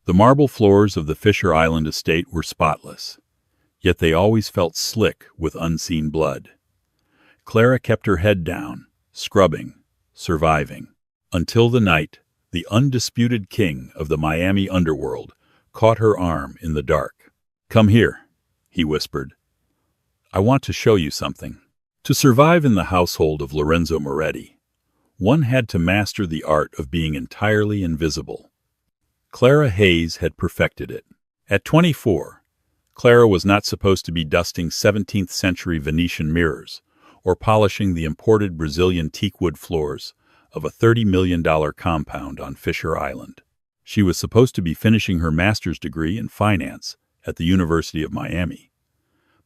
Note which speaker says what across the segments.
Speaker 1: The marble floors of the Fisher Island estate were spotless, yet they always felt slick with unseen blood. Clara kept her head down, scrubbing, surviving, until the night the undisputed king of the Miami underworld caught her arm in the dark. "Come here," he whispered. "I want to show you something." To survive in the household of Lorenzo Moretti, one had to master the art of being entirely invisible. Clara Hayes had perfected it. At 24, Clara was not supposed to be dusting 17th-century Venetian mirrors or polishing the imported Brazilian teakwood floors of a $30 million compound on Fisher Island. She was supposed to be finishing her master's degree in finance at the University of Miami.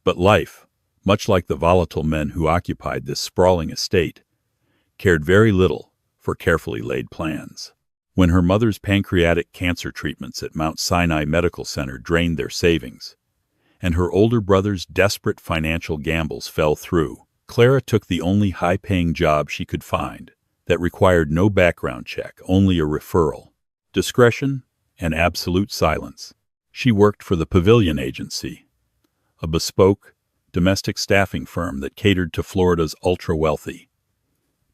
Speaker 1: But life, much like the volatile men who occupied this sprawling estate, cared very little for carefully laid plans. When her mother's pancreatic cancer treatments at Mount Sinai Medical Center drained their savings, and her older brother's desperate financial gambles fell through, Clara took the only high-paying job she could find that required no background check, only a referral, discretion, and absolute silence. She worked for the Pavilion Agency, a bespoke, domestic staffing firm that catered to Florida's ultra-wealthy.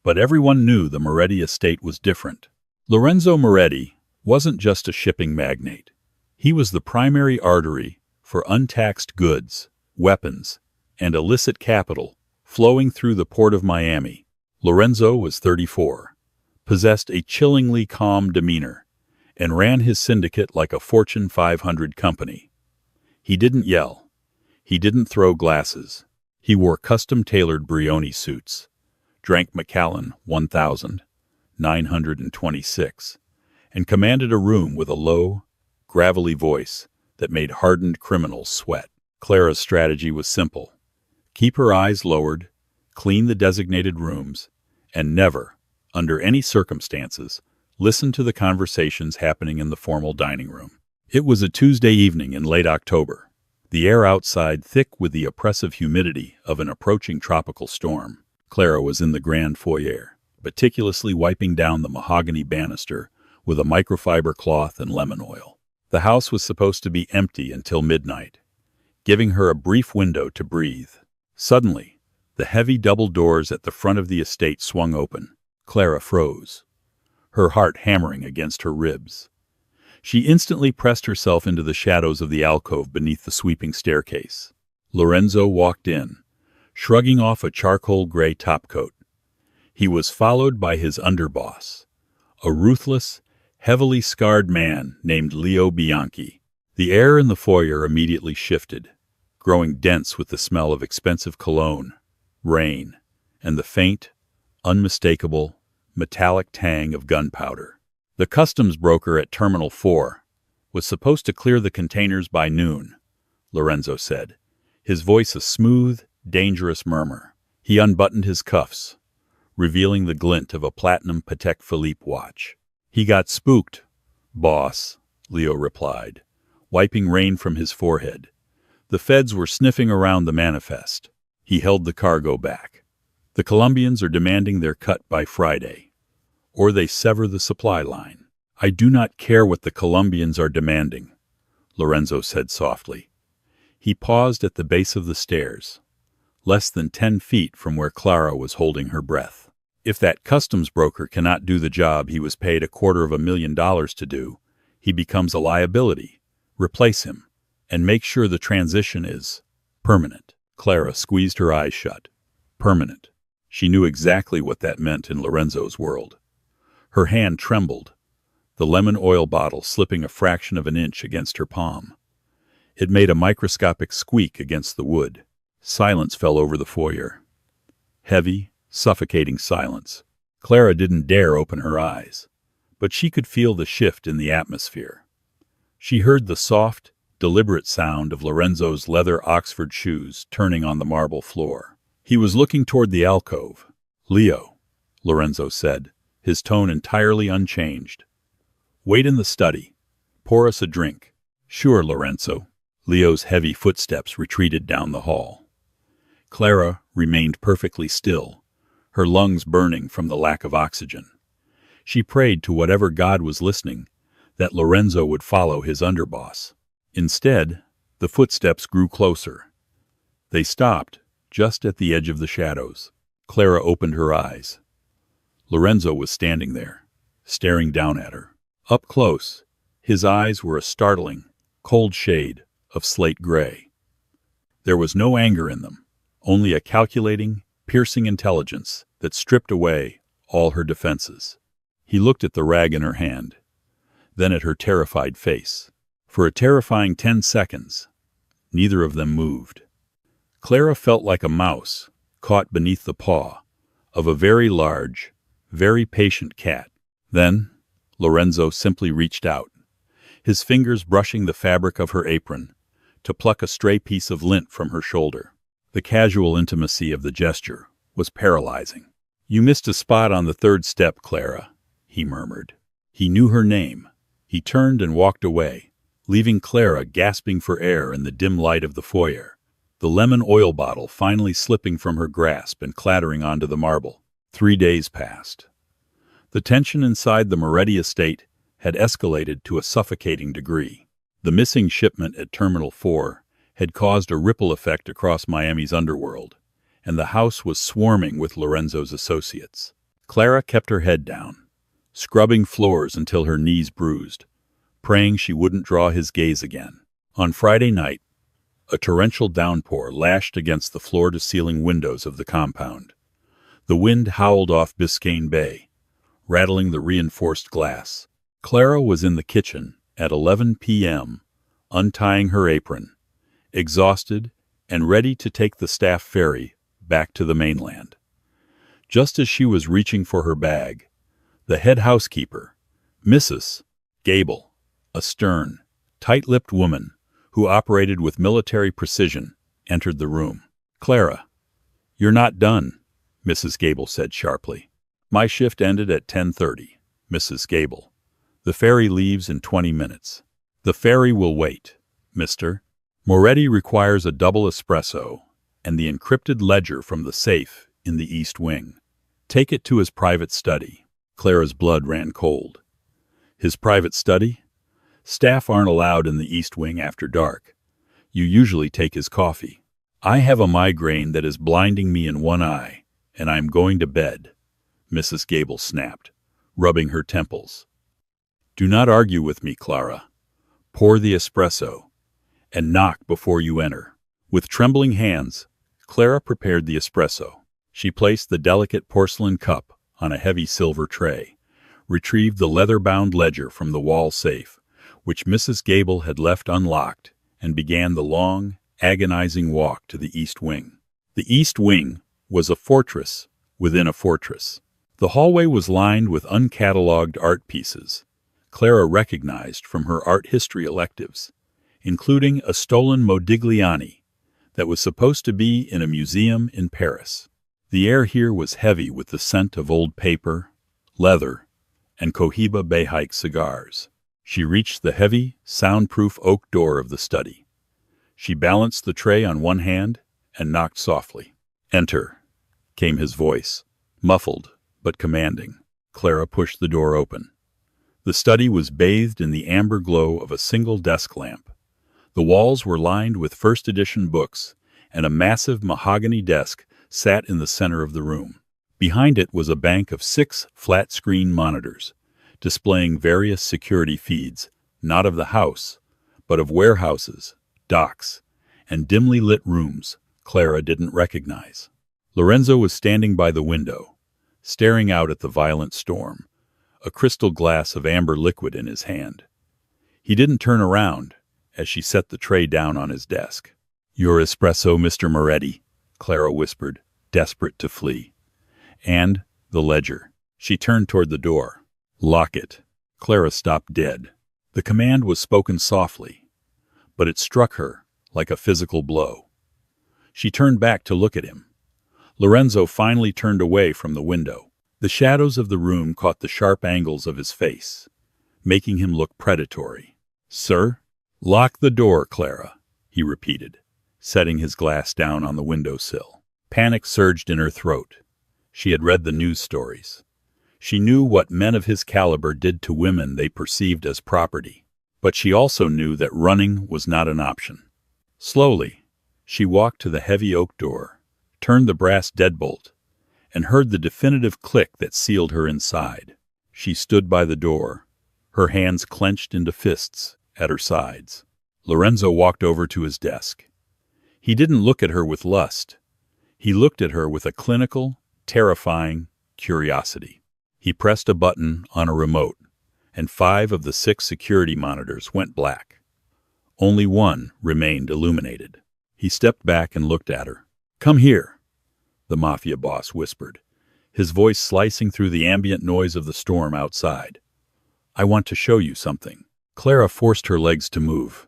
Speaker 1: But everyone knew the Moretti estate was different. Lorenzo Moretti wasn't just a shipping magnate. He was the primary artery for untaxed goods, weapons, and illicit capital flowing through the port of Miami. Lorenzo was 34, possessed a chillingly calm demeanor, and ran his syndicate like a Fortune 500 company. He didn't yell. He didn't throw glasses. He wore custom-tailored Brioni suits, drank Macallan 1926, and commanded a room with a low, gravelly voice that made hardened criminals sweat. Clara's strategy was simple. Keep her eyes lowered, clean the designated rooms, and never, under any circumstances, listen to the conversations happening in the formal dining room. It was a Tuesday evening in late October, the air outside thick with the oppressive humidity of an approaching tropical storm. Clara was in the grand foyer, meticulously wiping down the mahogany banister with a microfiber cloth and lemon oil. The house was supposed to be empty until midnight, giving her a brief window to breathe. Suddenly, the heavy double doors at the front of the estate swung open. Clara froze, her heart hammering against her ribs. She instantly pressed herself into the shadows of the alcove beneath the sweeping staircase. Lorenzo walked in, shrugging off a charcoal gray topcoat. He was followed by his underboss, a ruthless, heavily scarred man named Leo Bianchi. The air in the foyer immediately shifted, growing dense with the smell of expensive cologne, rain, and the faint, unmistakable, metallic tang of gunpowder. The customs broker at Terminal 4 was supposed to clear the containers by noon, Lorenzo said, his voice a smooth, dangerous murmur. He unbuttoned his cuffs, revealing the glint of a platinum Patek Philippe watch. "He got spooked, boss," Leo replied, wiping rain from his forehead. "The feds were sniffing around the manifest." He held the cargo back. "The Colombians are demanding their cut by Friday, or they sever the supply line." "I do not care what the Colombians are demanding," Lorenzo said softly. He paused at the base of the stairs, less than 10 feet from where Clara was holding her breath. "If that customs broker cannot do the job he was paid $250,000 to do, he becomes a liability. Replace him, and make sure the transition is permanent." Clara squeezed her eyes shut. Permanent. She knew exactly what that meant in Lorenzo's world. Her hand trembled, the lemon oil bottle slipping a fraction of an inch against her palm. It made a microscopic squeak against the wood. Silence fell over the foyer. Heavy, suffocating silence. Clara didn't dare open her eyes, but she could feel the shift in the atmosphere. She heard the soft, deliberate sound of Lorenzo's leather Oxford shoes turning on the marble floor. He was looking toward the alcove. "Leo," Lorenzo said, his tone entirely unchanged. "Wait in the study. Pour us a drink." "Sure, Lorenzo." Leo's heavy footsteps retreated down the hall. Clara remained perfectly still, her lungs burning from the lack of oxygen. She prayed to whatever God was listening that Lorenzo would follow his underboss. Instead, the footsteps grew closer. They stopped just at the edge of the shadows. Clara opened her eyes. Lorenzo was standing there, staring down at her. Up close, his eyes were a startling, cold shade of slate gray. There was no anger in them, only a calculating, piercing intelligence that stripped away all her defenses. He looked at the rag in her hand, then at her terrified face. For a terrifying 10 seconds, neither of them moved. Clara felt like a mouse caught beneath the paw of a very large, very patient cat. Then, Lorenzo simply reached out, his fingers brushing the fabric of her apron, to pluck a stray piece of lint from her shoulder. The casual intimacy of the gesture was paralyzing. "You missed a spot on the third step, Clara," he murmured. He knew her name. He turned and walked away, leaving Clara gasping for air in the dim light of the foyer, the lemon oil bottle finally slipping from her grasp and clattering onto the marble. 3 days passed. The tension inside the Moretti estate had escalated to a suffocating degree. The missing shipment at Terminal 4 had caused a ripple effect across Miami's underworld, and the house was swarming with Lorenzo's associates. Clara kept her head down, scrubbing floors until her knees bruised, praying she wouldn't draw his gaze again. On Friday night, a torrential downpour lashed against the floor-to-ceiling windows of the compound. The wind howled off Biscayne Bay, rattling the reinforced glass. Clara was in the kitchen at 11 p.m., untying her apron, exhausted and ready to take the staff ferry back to the mainland. Just as she was reaching for her bag, the head housekeeper, Mrs. Gable, a stern, tight-lipped woman who operated with military precision, entered the room. "Clara, you're not done," Mrs. Gable said sharply. "My shift ended at 10:30, Mrs. Gable. The ferry leaves in 20 minutes. The ferry will wait, Mr. Moretti requires a double espresso and the encrypted ledger from the safe in the East Wing. Take it to his private study." Clara's blood ran cold. His private study? Staff aren't allowed in the East Wing after dark. You usually take his coffee. "I have a migraine that is blinding me in one eye, and I'm going to bed," Mrs. Gable snapped, rubbing her temples. "Do not argue with me, Clara. Pour the espresso, and knock before you enter." With trembling hands, Clara prepared the espresso. She placed the delicate porcelain cup on a heavy silver tray, retrieved the leather-bound ledger from the wall safe, which Mrs. Gable had left unlocked, and began the long, agonizing walk to the East Wing. The East Wing was a fortress within a fortress. The hallway was lined with uncatalogued art pieces Clara recognized from her art history electives, including a stolen Modigliani that was supposed to be in a museum in Paris. The air here was heavy with the scent of old paper, leather, and Cohiba Bayhike cigars. She reached the heavy, soundproof oak door of the study. She balanced the tray on one hand and knocked softly. "Enter," came his voice, muffled but commanding. Clara pushed the door open. The study was bathed in the amber glow of a single desk lamp. The walls were lined with first-edition books, and a massive mahogany desk sat in the center of the room. Behind it was a bank of 6 flat-screen monitors, displaying various security feeds, not of the house, but of warehouses, docks, and dimly lit rooms Clara didn't recognize. Lorenzo was standing by the window, staring out at the violent storm, a crystal glass of amber liquid in his hand. He didn't turn around as she set the tray down on his desk. "Your espresso, Mr. Moretti," Clara whispered, desperate to flee. "And the ledger." She turned toward the door. "Lock it." Clara stopped dead. The command was spoken softly, but it struck her like a physical blow. She turned back to look at him. Lorenzo finally turned away from the window. The shadows of the room caught the sharp angles of his face, making him look predatory. "Sir?" "Lock the door, Clara," he repeated, setting his glass down on the windowsill. Panic surged in her throat. She had read the news stories. She knew what men of his caliber did to women they perceived as property. But she also knew that running was not an option. Slowly, she walked to the heavy oak door, turned the brass deadbolt, and heard the definitive click that sealed her inside. She stood by the door, her hands clenched into fists at her sides. Lorenzo walked over to his desk. He didn't look at her with lust. He looked at her with a clinical, terrifying curiosity. He pressed a button on a remote, and 5 of the 6 security monitors went black. Only one remained illuminated. He stepped back and looked at her. "Come here," the Mafia boss whispered, his voice slicing through the ambient noise of the storm outside. "I want to show you something." Clara forced her legs to move.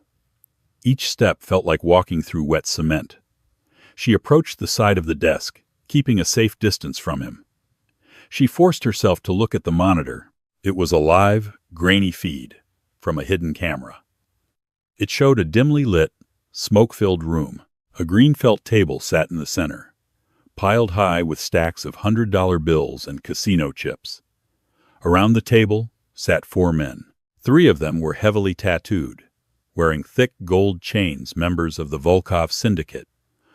Speaker 1: Each step felt like walking through wet cement. She approached the side of the desk, keeping a safe distance from him. She forced herself to look at the monitor. It was a live, grainy feed from a hidden camera. It showed a dimly lit, smoke-filled room. A green felt table sat in the center, piled high with stacks of $100 bills and casino chips. Around the table sat 4 men. 3 of them were heavily tattooed, wearing thick gold chains, members of the Volkov Syndicate,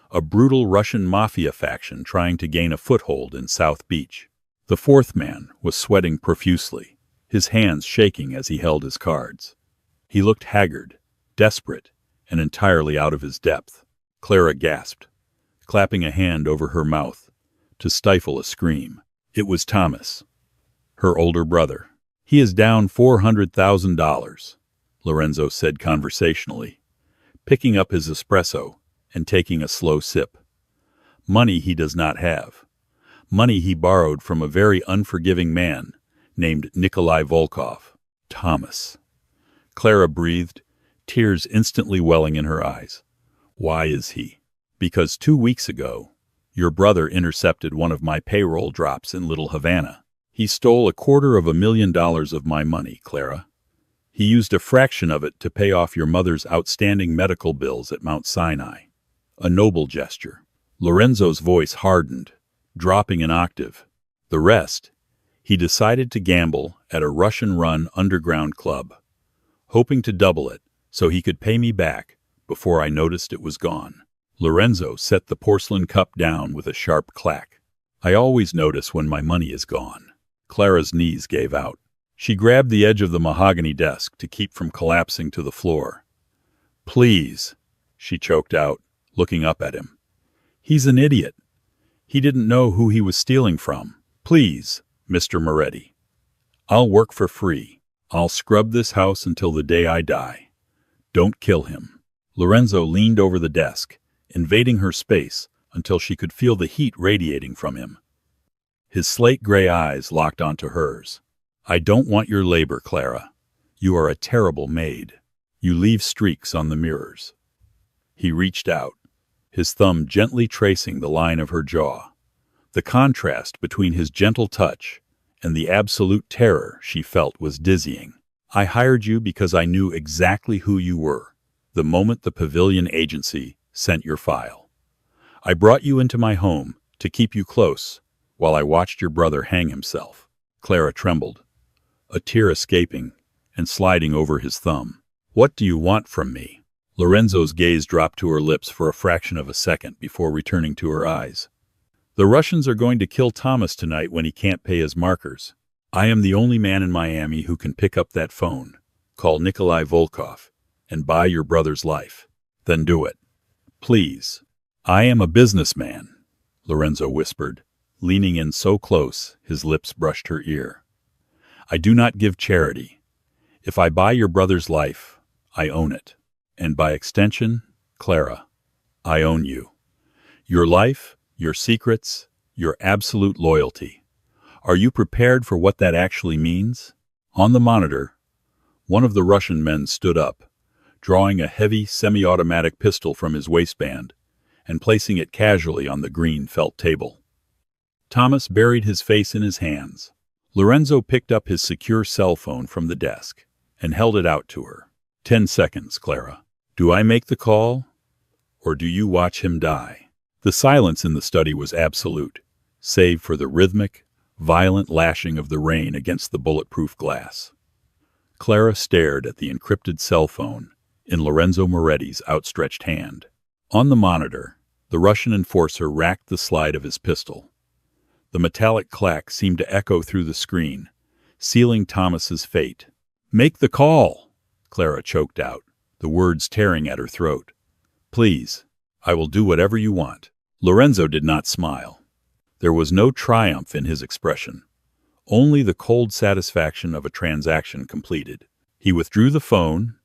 Speaker 1: a brutal Russian mafia faction trying to gain a foothold in South Beach. The 4th man was sweating profusely, his hands shaking as he held his cards. He looked haggard, desperate, and entirely out of his depth. Clara gasped, clapping a hand over her mouth to stifle a scream. It was Thomas, her older brother. "He is down $400,000, Lorenzo said conversationally, picking up his espresso and taking a slow sip. "Money he does not have. Money he borrowed from a very unforgiving man named Nikolai Volkov." "Thomas." Clara breathed, tears instantly welling in her eyes. "Why is he?" "Because 2 weeks ago, your brother intercepted one of my payroll drops in Little Havana. He stole $250,000 of my money, Clara. He used a fraction of it to pay off your mother's outstanding medical bills at Mount Sinai. A noble gesture." Lorenzo's voice hardened, dropping an octave. "The rest, he decided to gamble at a Russian-run underground club, hoping to double it so he could pay me back before I noticed it was gone." Lorenzo set the porcelain cup down with a sharp clack. "I always notice when my money is gone." Clara's knees gave out. She grabbed the edge of the mahogany desk to keep from collapsing to the floor. "Please," she choked out, looking up at him. "He's an idiot. He didn't know who he was stealing from. Please, Mr. Moretti. I'll work for free. I'll scrub this house until the day I die. Don't kill him." Lorenzo leaned over the desk, invading her space until she could feel the heat radiating from him. His slate-gray eyes locked onto hers. "I don't want your labor, Clara. You are a terrible maid. You leave streaks on the mirrors." He reached out, his thumb gently tracing the line of her jaw. The contrast between his gentle touch and the absolute terror she felt was dizzying. "I hired you because I knew exactly who you were the moment the Pavilion Agency sent your file. I brought you into my home to keep you close while I watched your brother hang himself." Clara trembled, a tear escaping and sliding over his thumb. "What do you want from me?" Lorenzo's gaze dropped to her lips for a fraction of a second before returning to her eyes. "The Russians are going to kill Thomas tonight when he can't pay his markers. I am the only man in Miami who can pick up that phone, call Nikolai Volkov, and buy your brother's life. Then do it. Please." "I am a businessman," Lorenzo whispered, leaning in so close his lips brushed her ear. "I do not give charity. If I buy your brother's life, I own it. And by extension, Clara, I own you. Your life, your secrets, your absolute loyalty. Are you prepared for what that actually means?" On the monitor, one of the Russian men stood up, drawing a heavy semi-automatic pistol from his waistband and placing it casually on the green felt table. Thomas buried his face in his hands. Lorenzo picked up his secure cell phone from the desk and held it out to her. 10 seconds, Clara. Do I make the call, or do you watch him die?" The silence in the study was absolute, save for the rhythmic, violent lashing of the rain against the bulletproof glass. Clara stared at the encrypted cell phone in Lorenzo Moretti's outstretched hand. On the monitor, the Russian enforcer racked the slide of his pistol. The metallic clack seemed to echo through the screen, sealing Thomas's fate. "Make the call," Clara choked out, the words tearing at her throat. "Please, I will do whatever you want." Lorenzo did not smile. There was no triumph in his expression, only the cold satisfaction of a transaction completed. He withdrew the phone,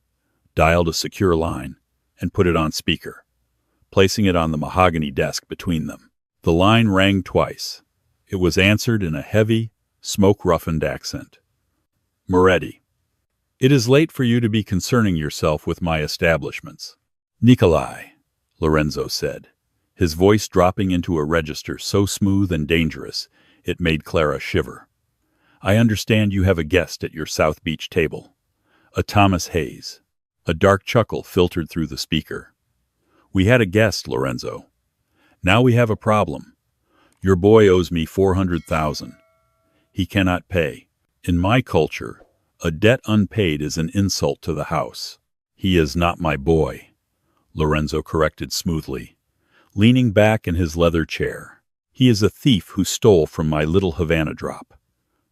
Speaker 1: dialed a secure line, and put it on speaker, placing it on the mahogany desk between them. The line rang twice. It was answered in a heavy, smoke-roughened accent. "Moretti, it is late for you to be concerning yourself with my establishments." "Nikolai," Lorenzo said, his voice dropping into a register so smooth and dangerous it made Clara shiver. "I understand you have a guest at your South Beach table. A Thomas Hayes." A dark chuckle filtered through the speaker. "We had a guest, Lorenzo. Now we have a problem. Your boy owes me $400,000. He cannot pay. In my culture, a debt unpaid is an insult to the house." "He is not my boy," Lorenzo corrected smoothly, leaning back in his leather chair. "He is a thief who stole from my little Havana drop.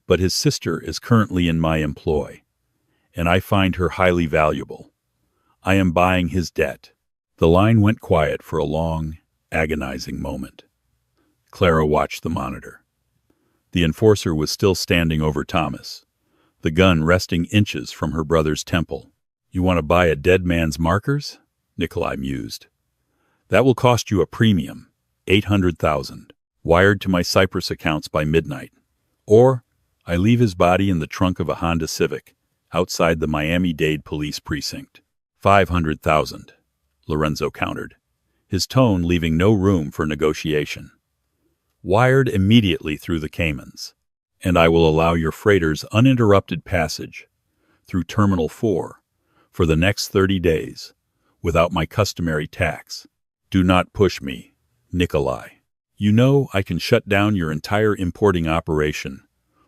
Speaker 1: But his sister is currently in my employ, and I find her highly valuable. I am buying his debt." The line went quiet for a long, agonizing moment. Clara watched the monitor. The enforcer was still standing over Thomas, the gun resting inches from her brother's temple. "You want to buy a dead man's markers?" Nikolai mused. "That will cost you a premium, $800,000, wired to my Cyprus accounts by midnight. Or I leave his body in the trunk of a Honda Civic outside the Miami-Dade police precinct." $500,000, Lorenzo countered, his tone leaving no room for negotiation. "Wired immediately through the Caymans, and I will allow your freighter's uninterrupted passage through Terminal 4 for the next 30 days, without my customary tax. Do not push me, Nikolai. You know I can shut down your entire importing operation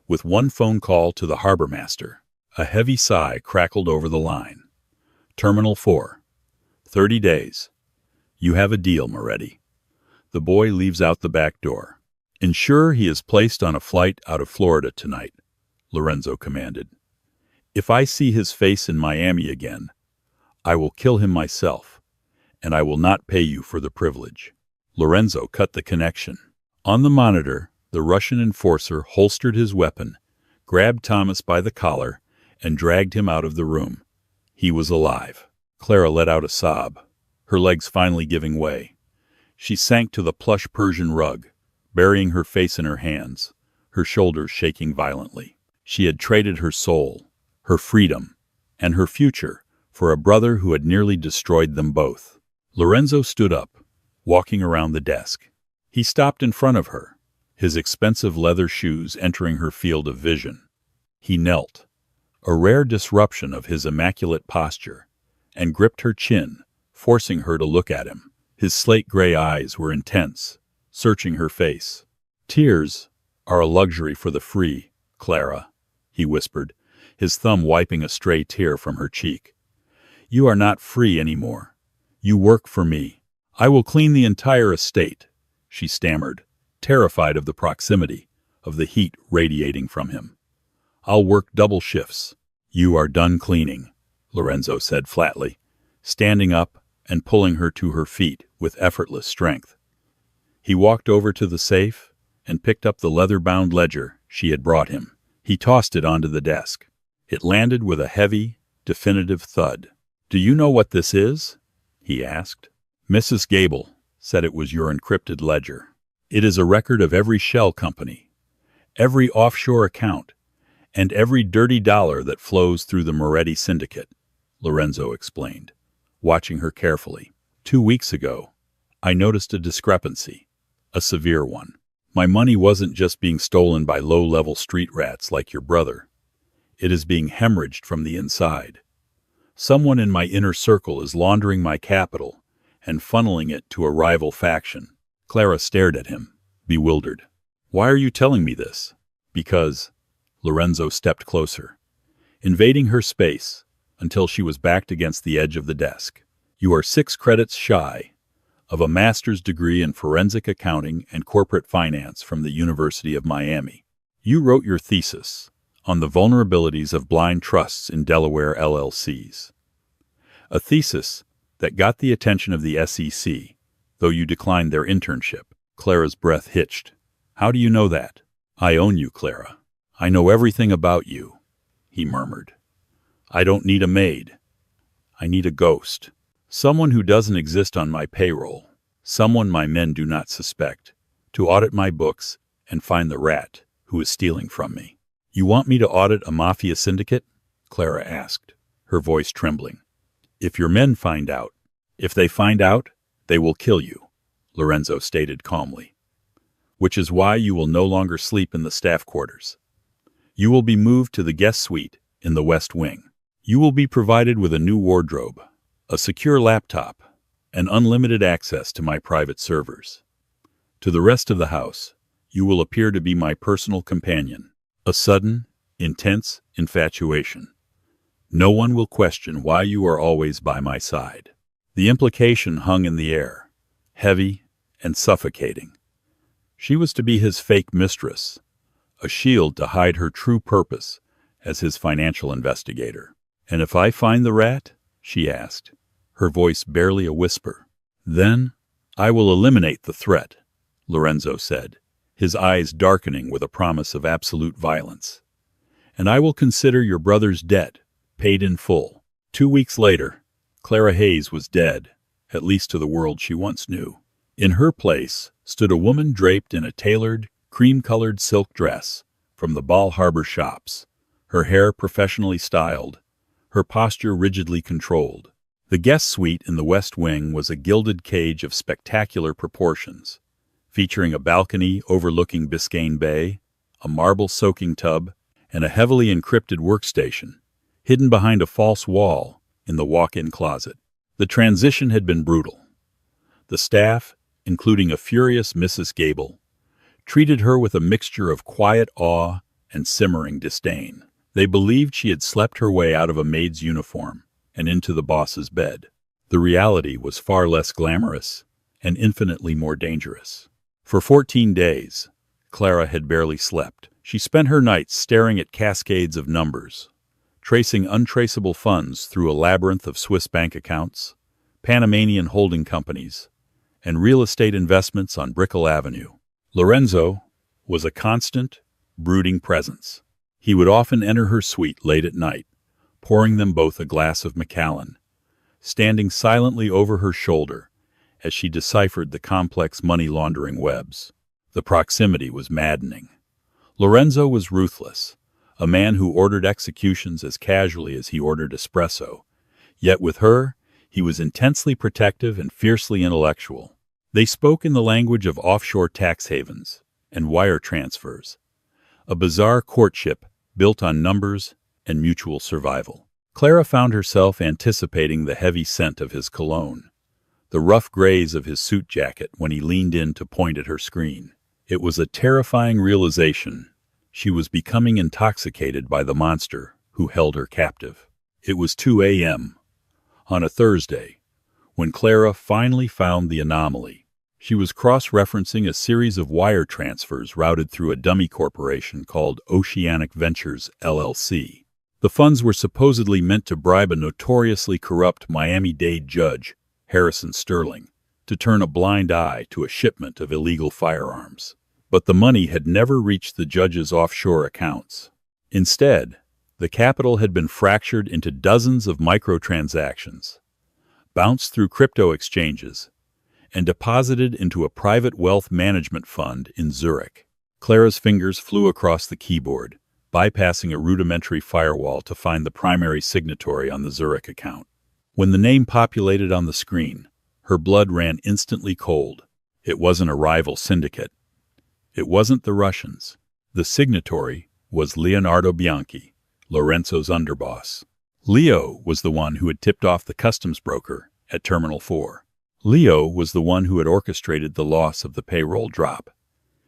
Speaker 1: with one phone call to the harbor master." A heavy sigh crackled over the line. "Terminal 4. 30 days. You have a deal, Moretti." The boy leaves out the back door. "Ensure he is placed on a flight out of Florida tonight," Lorenzo commanded. "If I see his face in Miami again, I will kill him myself, and I will not pay you for the privilege." Lorenzo cut the connection. On the monitor, the Russian enforcer holstered his weapon, grabbed Thomas by the collar, and dragged him out of the room. He was alive. Clara let out a sob, her legs finally giving way. She sank to the plush Persian rug, burying her face in her hands, her shoulders shaking violently. She had traded her soul, her freedom, and her future for a brother who had nearly destroyed them both. Lorenzo stood up, walking around the desk. He stopped in front of her, his expensive leather shoes entering her field of vision. He knelt, a rare disruption of his immaculate posture, and gripped her chin, forcing her to look at him. His slate-gray eyes were intense, searching her face. "Tears are a luxury for the free, Clara," he whispered, his thumb wiping a stray tear from her cheek. "You are not free anymore. You work for me. I will clean the entire estate," she stammered, terrified of the proximity, of the heat radiating from him. "I'll work double shifts." "You are done cleaning," Lorenzo said flatly, standing up and pulling her to her feet with effortless strength. He walked over to the safe and picked up the leather-bound ledger she had brought him. He tossed it onto the desk. It landed with a heavy, definitive thud. "Do you know what this is?" he asked. "Mrs. Gable said it was your encrypted ledger. It is a record of every shell company, every offshore account, and every dirty dollar that flows through the Moretti syndicate," Lorenzo explained, watching her carefully. 2 weeks ago, I noticed a discrepancy, a severe one. My money wasn't just being stolen by low-level street rats like your brother. It is being hemorrhaged from the inside. Someone in my inner circle is laundering my capital and funneling it to a rival faction. Clara stared at him, bewildered. "Why are you telling me this?" Because Lorenzo stepped closer, invading her space until she was backed against the edge of the desk. You are 6 credits shy of a master's degree in forensic accounting and corporate finance from the University of Miami. You wrote your thesis on the vulnerabilities of blind trusts in Delaware LLCs. A thesis that got the attention of the SEC, though you declined their internship. Clara's breath hitched. How do you know that? I own you, Clara. I know everything about you, he murmured. I don't need a maid. I need a ghost. Someone who doesn't exist on my payroll. Someone my men do not suspect. To audit my books and find the rat who is stealing from me. You want me to audit a Mafia syndicate? Clara asked, her voice trembling. If your men find out. If they find out, they will kill you, Lorenzo stated calmly. Which is why you will no longer sleep in the staff quarters. You will be moved to the guest suite in the West Wing. You will be provided with a new wardrobe, a secure laptop, and unlimited access to my private servers. To the rest of the house, you will appear to be my personal companion. A sudden, intense infatuation. No one will question why you are always by my side. The implication hung in the air, heavy and suffocating. She was to be his fake mistress, a shield to hide her true purpose as his financial investigator. And if I find the rat? She asked, her voice barely a whisper. Then I will eliminate the threat, Lorenzo said, his eyes darkening with a promise of absolute violence. And I will consider your brother's debt paid in full. 2 weeks later, Clara Hayes was dead, at least to the world she once knew. In her place stood a woman draped in a tailored, cream-colored silk dress from the Bal Harbour shops, her hair professionally styled, her posture rigidly controlled. The guest suite in the West Wing was a gilded cage of spectacular proportions, featuring a balcony overlooking Biscayne Bay, a marble soaking tub, and a heavily encrypted workstation, hidden behind a false wall in the walk-in closet. The transition had been brutal. The staff, including a furious Mrs. Gable, treated her with a mixture of quiet awe and simmering disdain. They believed she had slept her way out of a maid's uniform and into the boss's bed. The reality was far less glamorous and infinitely more dangerous. For 14 days, Clara had barely slept. She spent her nights staring at cascades of numbers, tracing untraceable funds through a labyrinth of Swiss bank accounts, Panamanian holding companies, and real estate investments on Brickell Avenue. Lorenzo was a constant, brooding presence. He would often enter her suite late at night, pouring them both a glass of Macallan, standing silently over her shoulder as she deciphered the complex money-laundering webs. The proximity was maddening. Lorenzo was ruthless, a man who ordered executions as casually as he ordered espresso. Yet with her, he was intensely protective and fiercely intellectual. They spoke in the language of offshore tax havens and wire transfers, a bizarre courtship built on numbers and mutual survival. Clara found herself anticipating the heavy scent of his cologne, the rough grays of his suit jacket when he leaned in to point at her screen. It was a terrifying realization. She was becoming intoxicated by the monster who held her captive. It was 2 a.m. on a Thursday when Clara finally found the anomaly. She was cross-referencing a series of wire transfers routed through a dummy corporation called Oceanic Ventures, LLC. The funds were supposedly meant to bribe a notoriously corrupt Miami-Dade judge, Harrison Sterling, to turn a blind eye to a shipment of illegal firearms. But the money had never reached the judge's offshore accounts. Instead, the capital had been fractured into dozens of microtransactions, bounced through crypto exchanges, and deposited into a private wealth management fund in Zurich. Clara's fingers flew across the keyboard, bypassing a rudimentary firewall to find the primary signatory on the Zurich account. When the name populated on the screen, her blood ran instantly cold. It wasn't a rival syndicate. It wasn't the Russians. The signatory was Leonardo Bianchi, Lorenzo's underboss. Leo was the one who had tipped off the customs broker at Terminal 4. Leo was the one who had orchestrated the loss of the payroll drop,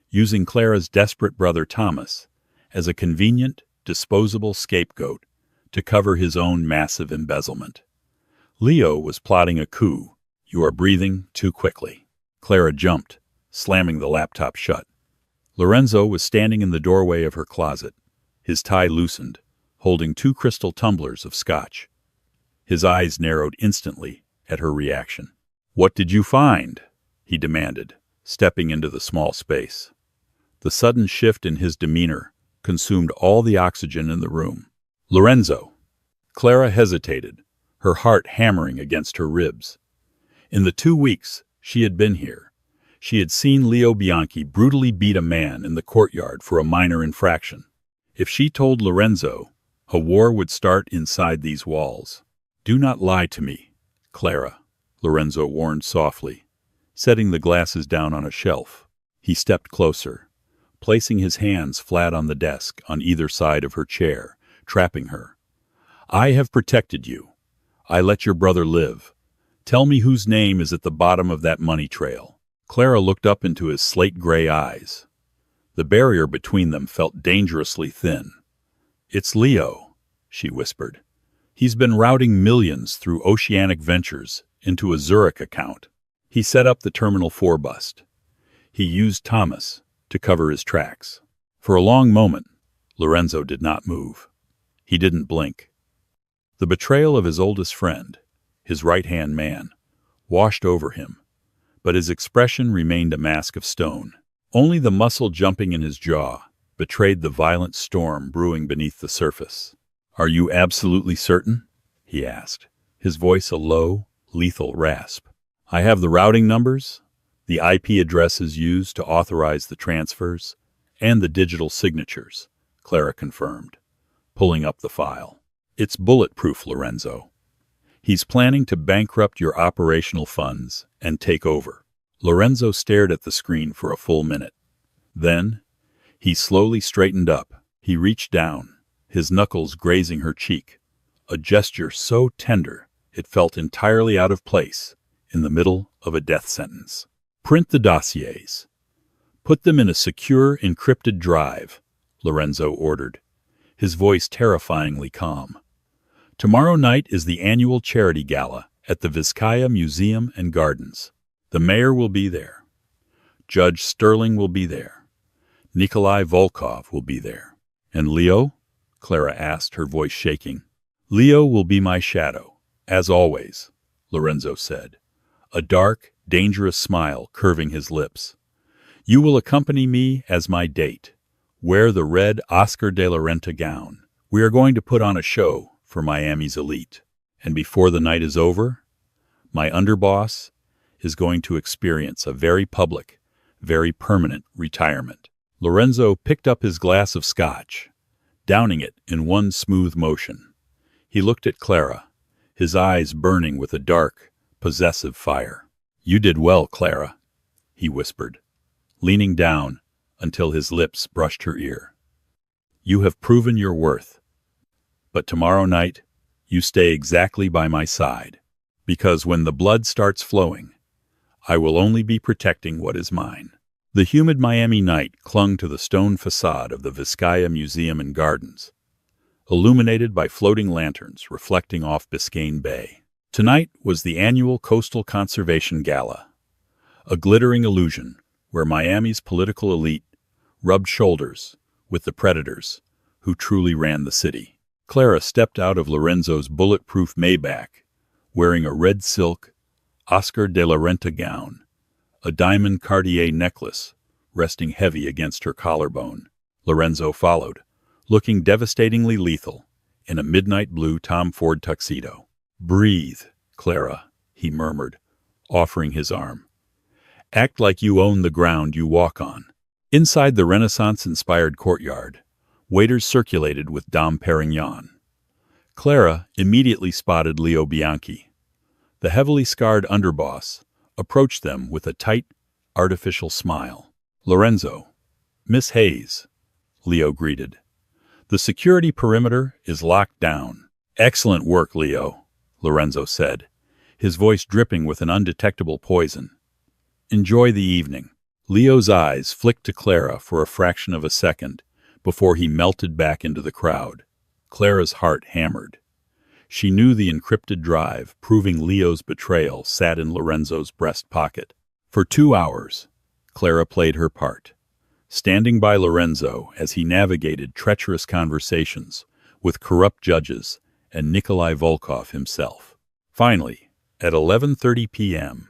Speaker 1: using Clara's desperate brother Thomas as a convenient, disposable scapegoat to cover his own massive embezzlement. Leo was plotting a coup. You are breathing too quickly. Clara jumped, slamming the laptop shut. Lorenzo was standing in the doorway of her closet, his tie loosened, holding 2 crystal tumblers of scotch. His eyes narrowed instantly at her reaction. "What did you find?" he demanded, stepping into the small space. The sudden shift in his demeanor consumed all the oxygen in the room. "Lorenzo." Clara hesitated, her heart hammering against her ribs. In the 2 weeks she had been here, she had seen Leo Bianchi brutally beat a man in the courtyard for a minor infraction. If she told Lorenzo, a war would start inside these walls. "Do not lie to me, Clara," Lorenzo warned softly, setting the glasses down on a shelf. He stepped closer, placing his hands flat on the desk on either side of her chair, trapping her. "I have protected you. I let your brother live. Tell me whose name is at the bottom of that money trail." Clara looked up into his slate-gray eyes. The barrier between them felt dangerously thin. "It's Leo," she whispered. "He's been routing millions through Oceanic Ventures into a Zurich account. He set up the Terminal 4 bust. He used Thomas to cover his tracks." For a long moment, Lorenzo did not move. He didn't blink. The betrayal of his oldest friend, his right-hand man, washed over him, but his expression remained a mask of stone. Only the muscle jumping in his jaw betrayed the violent storm brewing beneath the surface. "Are you absolutely certain?" he asked, his voice a low, lethal rasp. "I have the routing numbers, the IP addresses used to authorize the transfers, and the digital signatures," Clara confirmed, pulling up the file. "It's bulletproof, Lorenzo. He's planning to bankrupt your operational funds and take over." Lorenzo stared at the screen for a full minute. Then, he slowly straightened up. He reached down, his knuckles grazing her cheek, a gesture so tender it felt entirely out of place in the middle of a death sentence. "Print the dossiers. Put them in a secure, encrypted drive," Lorenzo ordered, his voice terrifyingly calm. "Tomorrow night is the annual charity gala at the Vizcaya Museum and Gardens. The mayor will be there. Judge Sterling will be there. Nikolai Volkov will be there." "And Leo?" Clara asked, her voice shaking. "Leo will be my shadow, as always," Lorenzo said, a dark, dangerous smile curving his lips. "You will accompany me as my date. Wear the red Oscar de la Renta gown. We are going to put on a show for Miami's elite. And before the night is over, my underboss is going to experience a very public, very permanent retirement." Lorenzo picked up his glass of scotch, downing it in one smooth motion. He looked at Clara, his eyes burning with a dark, possessive fire. "You did well, Clara," he whispered, leaning down until his lips brushed her ear. "You have proven your worth. But tomorrow night, you stay exactly by my side, because when the blood starts flowing, I will only be protecting what is mine." The humid Miami night clung to the stone facade of the Vizcaya Museum and Gardens, illuminated by floating lanterns reflecting off Biscayne Bay. Tonight was the annual Coastal Conservation Gala, a glittering illusion where Miami's political elite rubbed shoulders with the predators who truly ran the city. Clara stepped out of Lorenzo's bulletproof Maybach, wearing a red silk Oscar de la Renta gown, a diamond Cartier necklace resting heavy against her collarbone. Lorenzo followed, looking devastatingly lethal in a midnight blue Tom Ford tuxedo. "Breathe, Clara," he murmured, offering his arm. "Act like you own the ground you walk on." Inside the Renaissance-inspired courtyard, waiters circulated with Dom Perignon. Clara immediately spotted Leo Bianchi. The heavily scarred underboss approached them with a tight, artificial smile. "Lorenzo, Miss Hayes," Leo greeted. "The security perimeter is locked down." "Excellent work, Leo," Lorenzo said, his voice dripping with an undetectable poison. "Enjoy the evening." Leo's eyes flicked to Clara for a fraction of a second before he melted back into the crowd. Clara's heart hammered. She knew the encrypted drive, proving Leo's betrayal, sat in Lorenzo's breast pocket. For 2 hours, Clara played her part, standing by Lorenzo as he navigated treacherous conversations with corrupt judges and Nikolai Volkov himself. Finally, at 11:30 p.m.,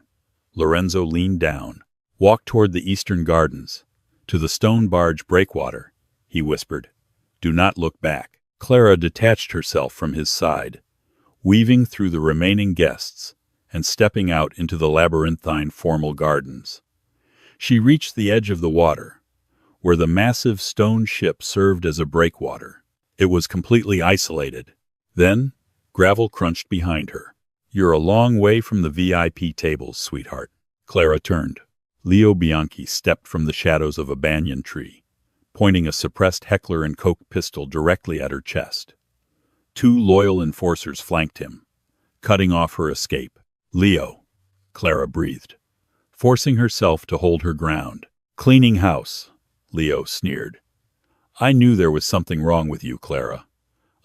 Speaker 1: Lorenzo leaned down, walked toward the eastern gardens. "To the stone barge breakwater," he whispered. "Do not look back." Clara detached herself from his side, weaving through the remaining guests and stepping out into the labyrinthine formal gardens. She reached the edge of the water, where the massive stone ship served as a breakwater. It was completely isolated. Then, gravel crunched behind her. "You're a long way from the VIP tables, sweetheart." Clara turned. Leo Bianchi stepped from the shadows of a banyan tree, pointing a suppressed Heckler & Koch pistol directly at her chest. 2 loyal enforcers flanked him, cutting off her escape. "Leo," Clara breathed, forcing herself to hold her ground. "Cleaning house," Leo sneered. "I knew there was something wrong with you, Clara.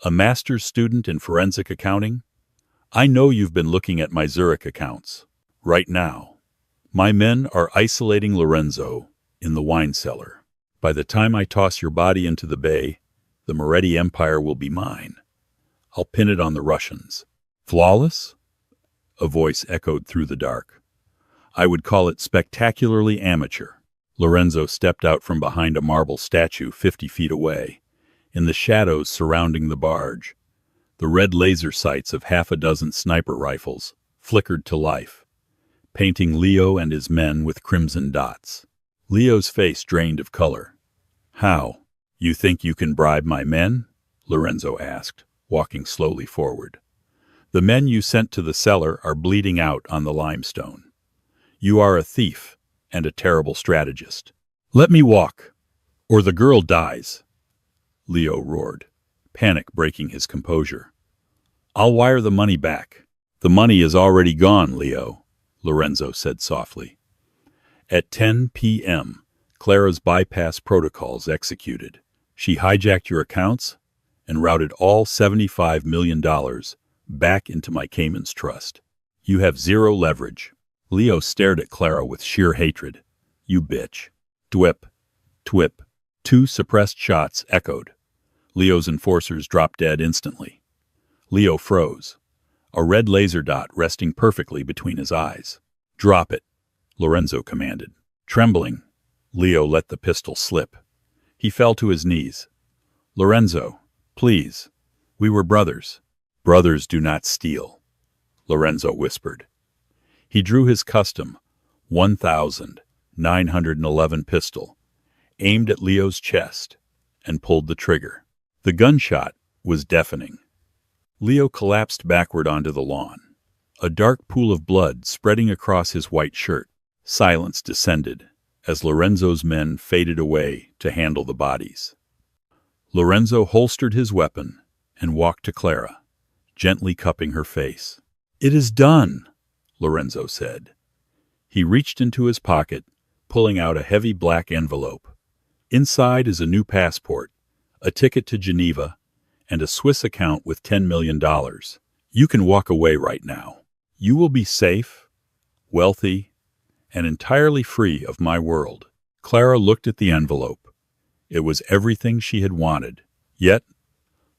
Speaker 1: A master's student in forensic accounting? I know you've been looking at my Zurich accounts. Right now, my men are isolating Lorenzo in the wine cellar. By the time I toss your body into the bay, the Moretti Empire will be mine. I'll pin it on the Russians." "Flawless?" a voice echoed through the dark. "I would call it spectacularly amateur." Lorenzo stepped out from behind a marble statue 50 feet away. In the shadows surrounding the barge, the red laser sights of half a dozen sniper rifles flickered to life, painting Leo and his men with crimson dots. Leo's face drained of color. "How? You think you can bribe my men?" Lorenzo asked, walking slowly forward. "The men you sent to the cellar are bleeding out on the limestone. You are a thief and a terrible strategist. Let me walk, or the girl dies," Leo roared, panic breaking his composure. "I'll wire the money back." "The money is already gone, Leo," Lorenzo said softly. At 10 p.m., Clara's bypass protocols executed. She hijacked your accounts and routed all $75 million back into my Cayman's trust. You have zero leverage. Leo stared at Clara with sheer hatred. "You bitch." Twip, twip. 2 suppressed shots echoed. Leo's enforcers dropped dead instantly. Leo froze, a red laser dot resting perfectly between his eyes. "Drop it," Lorenzo commanded. Trembling, Leo let the pistol slip. He fell to his knees. "Lorenzo, please. We were brothers." "Brothers do not steal," Lorenzo whispered. He drew his custom 1911 pistol, aimed at Leo's chest, and pulled the trigger. The gunshot was deafening. Leo collapsed backward onto the lawn, a dark pool of blood spreading across his white shirt. Silence descended as Lorenzo's men faded away to handle the bodies. Lorenzo holstered his weapon and walked to Clara, gently cupping her face. "It is done," Lorenzo said. He reached into his pocket, pulling out a heavy black envelope. "Inside is a new passport, a ticket to Geneva, and a Swiss account with $10 million. You can walk away right now. You will be safe, wealthy, and entirely free of my world." Clara looked at the envelope. It was everything she had wanted. Yet,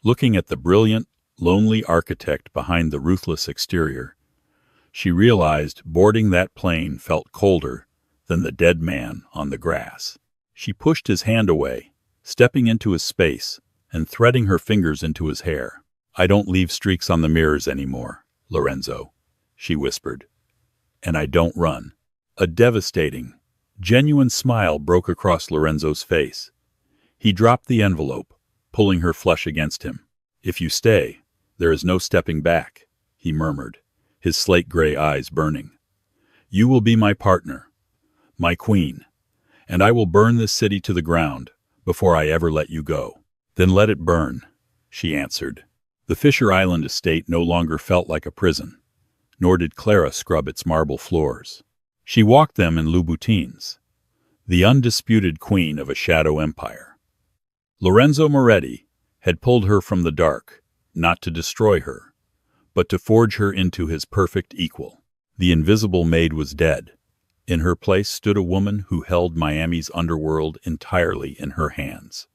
Speaker 1: looking at the brilliant, lonely architect behind the ruthless exterior, she realized boarding that plane felt colder than the dead man on the grass. She pushed his hand away, stepping into his space and threading her fingers into his hair. "I don't leave streaks on the mirrors anymore, Lorenzo," she whispered. "And I don't run." A devastating, genuine smile broke across Lorenzo's face. He dropped the envelope, pulling her flush against him. "If you stay, there is no stepping back," he murmured, his slate-gray eyes burning. "You will be my partner, my queen, and I will burn this city to the ground before I ever let you go." "Then let it burn," she answered. The Fisher Island estate no longer felt like a prison, nor did Clara scrub its marble floors. She walked them in Louboutins, the undisputed queen of a shadow empire. Lorenzo Moretti had pulled her from the dark, not to destroy her, but to forge her into his perfect equal. The invisible maid was dead. In her place stood a woman who held Miami's underworld entirely in her hands.